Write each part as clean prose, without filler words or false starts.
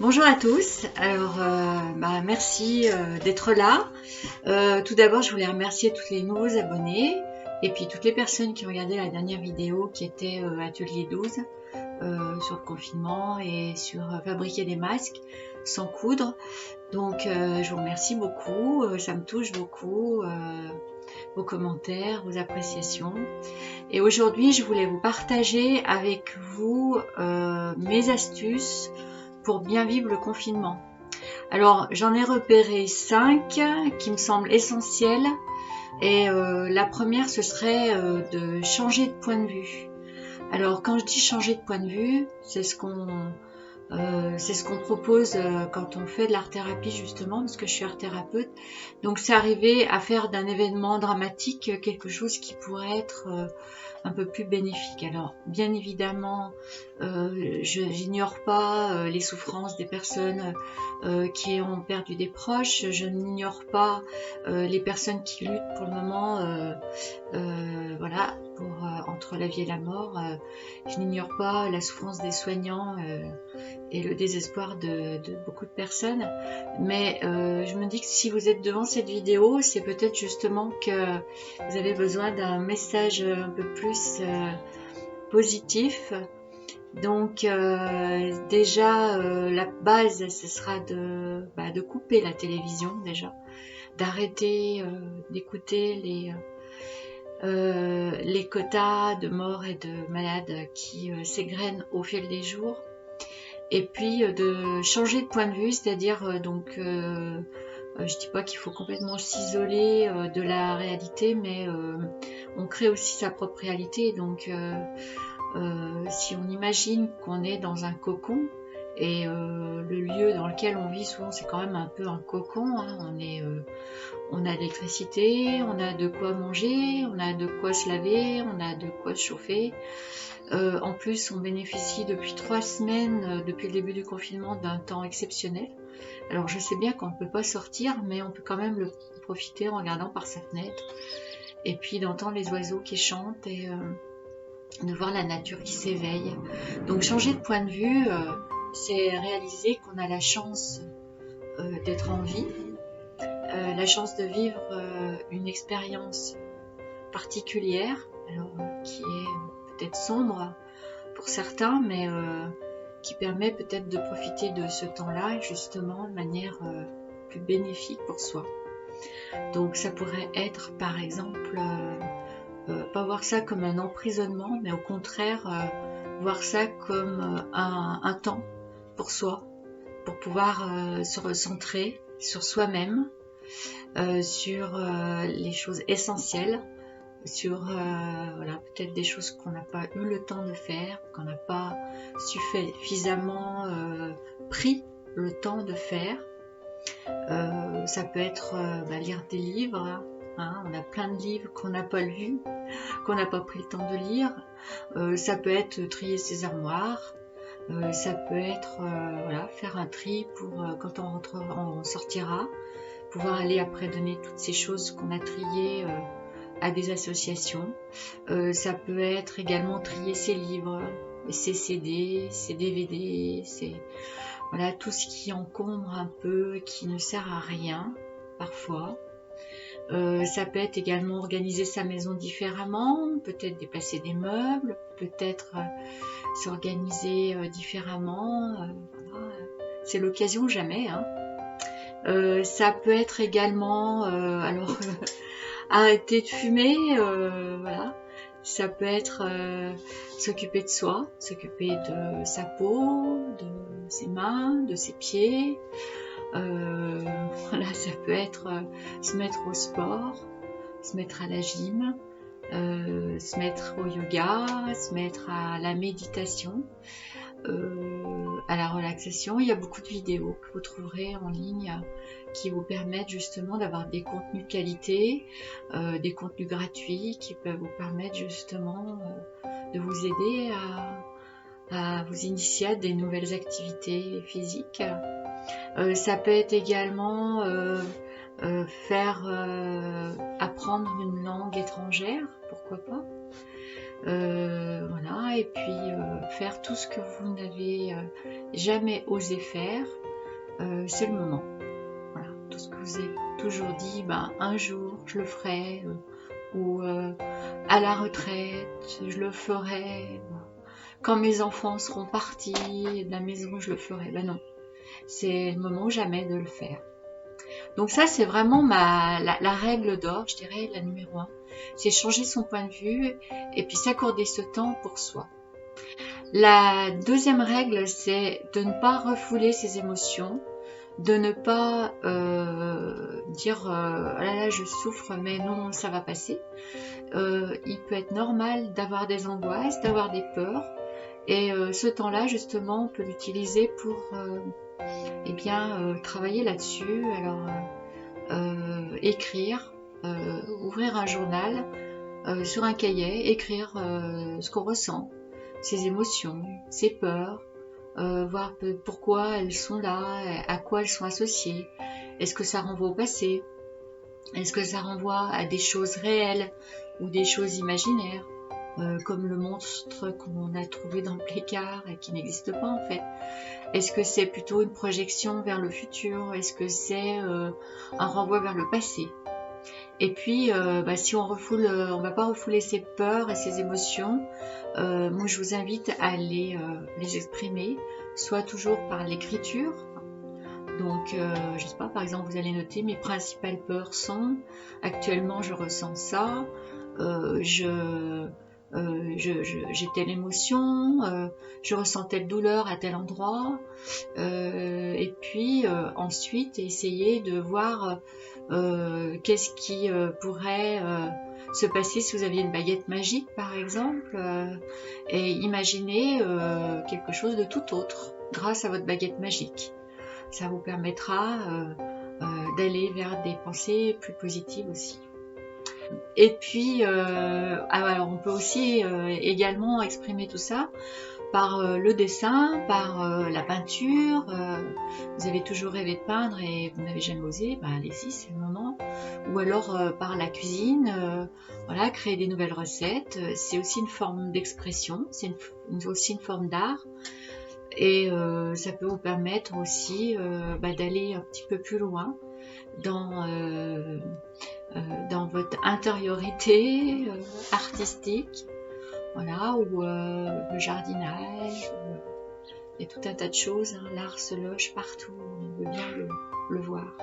Bonjour à tous, alors merci d'être là. Tout d'abord je voulais remercier tous les nouveaux abonnés et puis toutes les personnes qui ont regardé la dernière vidéo qui était Atelier 12 sur le confinement et sur fabriquer des masques sans coudre. Donc je vous remercie beaucoup, ça me touche beaucoup, vos commentaires, vos appréciations. Et aujourd'hui je voulais vous partager avec vous mes astuces pour bien vivre le confinement. Alors j'en ai repéré 5 qui me semblent essentielles et la première ce serait de changer de point de vue. Alors quand je dis changer de point de vue, c'est ce qu'on propose quand on fait de l'art-thérapie justement, parce que je suis art-thérapeute. Donc c'est arriver à faire d'un événement dramatique quelque chose qui pourrait être un peu plus bénéfique. Alors bien évidemment, j'ignore pas les souffrances des personnes qui ont perdu des proches, je n'ignore pas les personnes qui luttent pour le moment, voilà, pour entre la vie et la mort. Je n'ignore pas la souffrance des soignants et le désespoir de beaucoup de personnes, mais je me dis que si vous êtes devant cette vidéo, c'est peut-être justement que vous avez besoin d'un message un peu plus positif. Donc déjà la base ce sera de couper la télévision, déjà d'arrêter d'écouter les quotas de morts et de malades qui s'égrènent au fil des jours. Et puis de changer de point de vue, c'est-à-dire je dis pas qu'il faut complètement s'isoler de la réalité, mais on crée aussi sa propre réalité. Donc si on imagine qu'on est dans un cocon, et le lieu dans lequel on vit souvent c'est quand même un peu un cocon, hein. On a de l'électricité, on a de quoi manger, on a de quoi se laver, on a de quoi se chauffer. En plus, on bénéficie depuis 3 semaines, depuis le début du confinement, d'un temps exceptionnel. Alors je sais bien qu'on ne peut pas sortir, mais on peut quand même le profiter en regardant par sa fenêtre. Et puis d'entendre les oiseaux qui chantent et de voir la nature qui s'éveille. Donc changer de point de vue, c'est réaliser qu'on a la chance d'être en vie, la chance de vivre une expérience particulière, alors qui est peut-être sombre pour certains, mais qui permet peut-être de profiter de ce temps-là justement de manière plus bénéfique pour soi. Donc ça pourrait être par exemple pas voir ça comme un emprisonnement, mais au contraire voir ça comme un temps pour soi, pour pouvoir se recentrer sur soi-même, sur les choses essentielles, sur voilà, peut-être des choses qu'on n'a pas eu le temps de faire, qu'on n'a pas suffisamment pris le temps de faire. Ça peut être lire des livres, hein, on a plein de livres qu'on n'a pas lus, qu'on n'a pas pris le temps de lire. Ça peut être trier ses armoires, ça peut être voilà, faire un tri pour quand on sortira, pouvoir aller après donner toutes ces choses qu'on a triées à des associations. Ça peut être également trier ses livres, ses CD, ses DVD, voilà, tout ce qui encombre un peu et qui ne sert à rien parfois. Ça peut être également organiser sa maison différemment, peut-être déplacer des meubles, peut-être s'organiser différemment. Voilà. C'est l'occasion jamais, hein. Ça peut être également arrêter de fumer, voilà. Ça peut être s'occuper de soi, s'occuper de sa peau, de ses mains, de ses pieds. Voilà, ça peut être se mettre au sport, se mettre à la gym, se mettre au yoga, se mettre à la méditation, à la relaxation. Il y a beaucoup de vidéos que vous trouverez en ligne qui vous permettent justement d'avoir des contenus de qualité, des contenus gratuits qui peuvent vous permettre justement de vous aider à vous initier à des nouvelles activités physiques. Ça peut être également apprendre une langue étrangère, pourquoi pas. Voilà, et puis faire tout ce que vous n'avez jamais osé faire. C'est le moment. Voilà, tout ce que vous avez toujours dit, un jour je le ferai, ou à la retraite je le ferai, quand mes enfants seront partis de la maison je le ferai. Non, c'est le moment jamais de le faire. Donc ça, c'est vraiment la règle d'or, je dirais, la numéro 1. C'est changer son point de vue et puis s'accorder ce temps pour soi. La deuxième règle, c'est de ne pas refouler ses émotions, de ne pas dire ah là là, je souffre, mais non, ça va passer. Il peut être normal d'avoir des angoisses, d'avoir des peurs, et ce temps-là, justement, on peut l'utiliser pour travailler là-dessus. Alors, écrire, ouvrir un journal sur un cahier, écrire ce qu'on ressent, ses émotions, ses peurs, voir pourquoi elles sont là, à quoi elles sont associées. Est-ce que ça renvoie au passé? Est-ce que ça renvoie à des choses réelles ou des choses imaginaires, comme le monstre qu'on a trouvé dans le placard et qui n'existe pas en fait? Est-ce que c'est plutôt une projection vers le futur? Est-ce que c'est un renvoi vers le passé? Et puis, si on va pas refouler ses peurs et ses émotions, moi je vous invite à les exprimer, soit toujours par l'écriture. Donc, je sais pas, par exemple, vous allez noter mes principales peurs sont, actuellement je ressens ça, j'ai telle émotion, je ressens telle douleur à tel endroit, et puis ensuite essayer de voir qu'est-ce qui pourrait se passer si vous aviez une baguette magique par exemple, et imaginer quelque chose de tout autre grâce à votre baguette magique. Ça vous permettra d'aller vers des pensées plus positives aussi. Et puis, alors on peut aussi également exprimer tout ça par le dessin, par la peinture. Vous avez toujours rêvé de peindre et vous n'avez jamais osé, allez-y, c'est le moment. Ou alors par la cuisine, voilà, créer des nouvelles recettes. C'est aussi une forme d'expression, c'est aussi une forme d'art. Et ça peut vous permettre aussi d'aller un petit peu plus loin dans votre intériorité artistique, voilà, ou le jardinage, il y a tout un tas de choses, hein, l'art se loge partout, on veut bien le voir.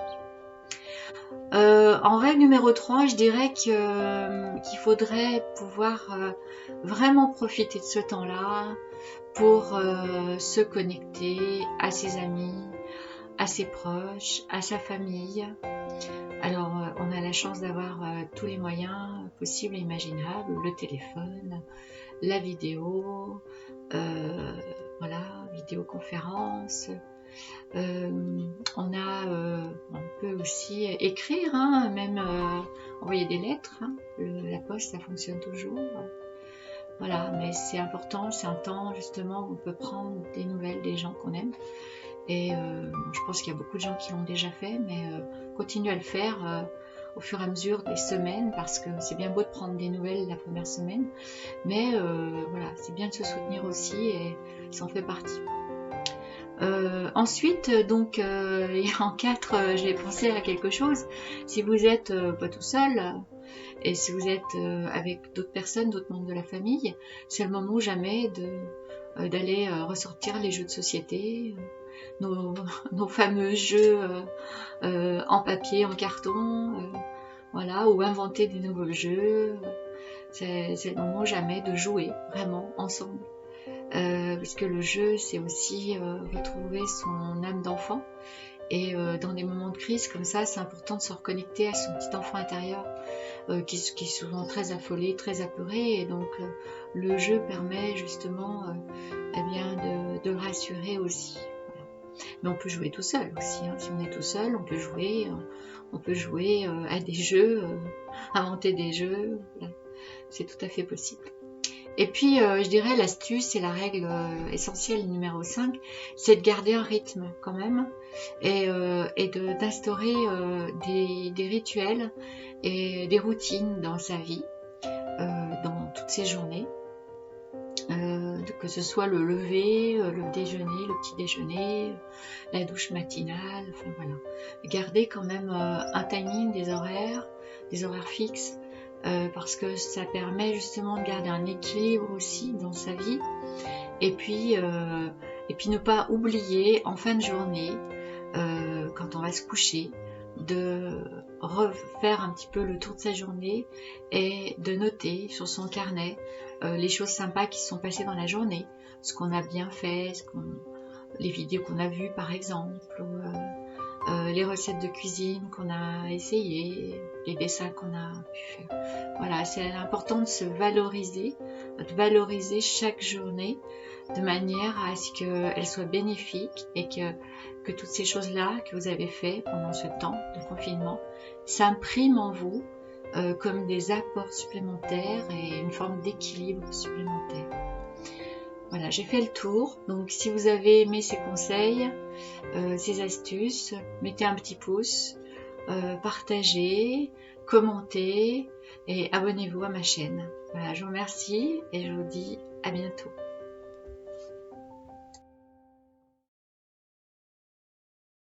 En règle numéro 3, je dirais qu'il faudrait pouvoir vraiment profiter de ce temps-là pour se connecter à ses amis, à ses proches, à sa famille. Alors, on a la chance d'avoir tous les moyens possibles et imaginables, le téléphone, la vidéo, voilà, vidéoconférence. On peut aussi écrire, hein, même envoyer des lettres. Hein. La poste, ça fonctionne toujours. Voilà, mais c'est important, c'est un temps justement où on peut prendre des nouvelles des gens qu'on aime. Et je pense qu'il y a beaucoup de gens qui l'ont déjà fait, mais continuez à le faire au fur et à mesure des semaines, parce que c'est bien beau de prendre des nouvelles la première semaine, mais voilà, c'est bien de se soutenir aussi et ça en fait partie. Ensuite, donc, en 4, j'ai pensé à quelque chose. Si vous êtes pas tout seul, et si vous êtes avec d'autres personnes, d'autres membres de la famille, c'est le moment jamais d'aller ressortir les jeux de société, nos fameux jeux en papier, en carton, voilà, ou inventer des nouveaux jeux. C'est le moment jamais de jouer vraiment ensemble. Puisque le jeu, c'est aussi retrouver son âme d'enfant. Et dans des moments de crise comme ça, c'est important de se reconnecter à son petit enfant intérieur qui est souvent très affolé, très apeuré. Et donc, le jeu permet justement de le rassurer aussi. Voilà. Mais on peut jouer tout seul aussi. Hein. Si on est tout seul, on peut jouer à des jeux, inventer des jeux. Voilà. C'est tout à fait possible. Et puis, je dirais, l'astuce et la règle essentielle numéro 5, c'est de garder un rythme quand même et d'instaurer des rituels et des routines dans sa vie, dans toutes ses journées, de que ce soit le lever, le déjeuner, le petit déjeuner, la douche matinale, enfin voilà. Garder quand même un timing, des horaires fixes, parce que ça permet justement de garder un équilibre aussi dans sa vie. Et puis ne pas oublier en fin de journée, quand on va se coucher, de refaire un petit peu le tour de sa journée et de noter sur son carnet les choses sympas qui se sont passées dans la journée, ce qu'on a bien fait, les vidéos qu'on a vues par exemple, ou les recettes de cuisine qu'on a essayées, les dessins qu'on a pu faire. Voilà, c'est important de se valoriser, de valoriser chaque journée de manière à ce qu'elle soit bénéfique et que toutes ces choses-là que vous avez fait pendant ce temps de confinement s'impriment en vous comme des apports supplémentaires et une forme d'équilibre supplémentaire. Voilà, j'ai fait le tour. Donc si vous avez aimé ces conseils, ces astuces, mettez un petit pouce, partagez, commentez et abonnez-vous à ma chaîne. Voilà, je vous remercie et je vous dis à bientôt.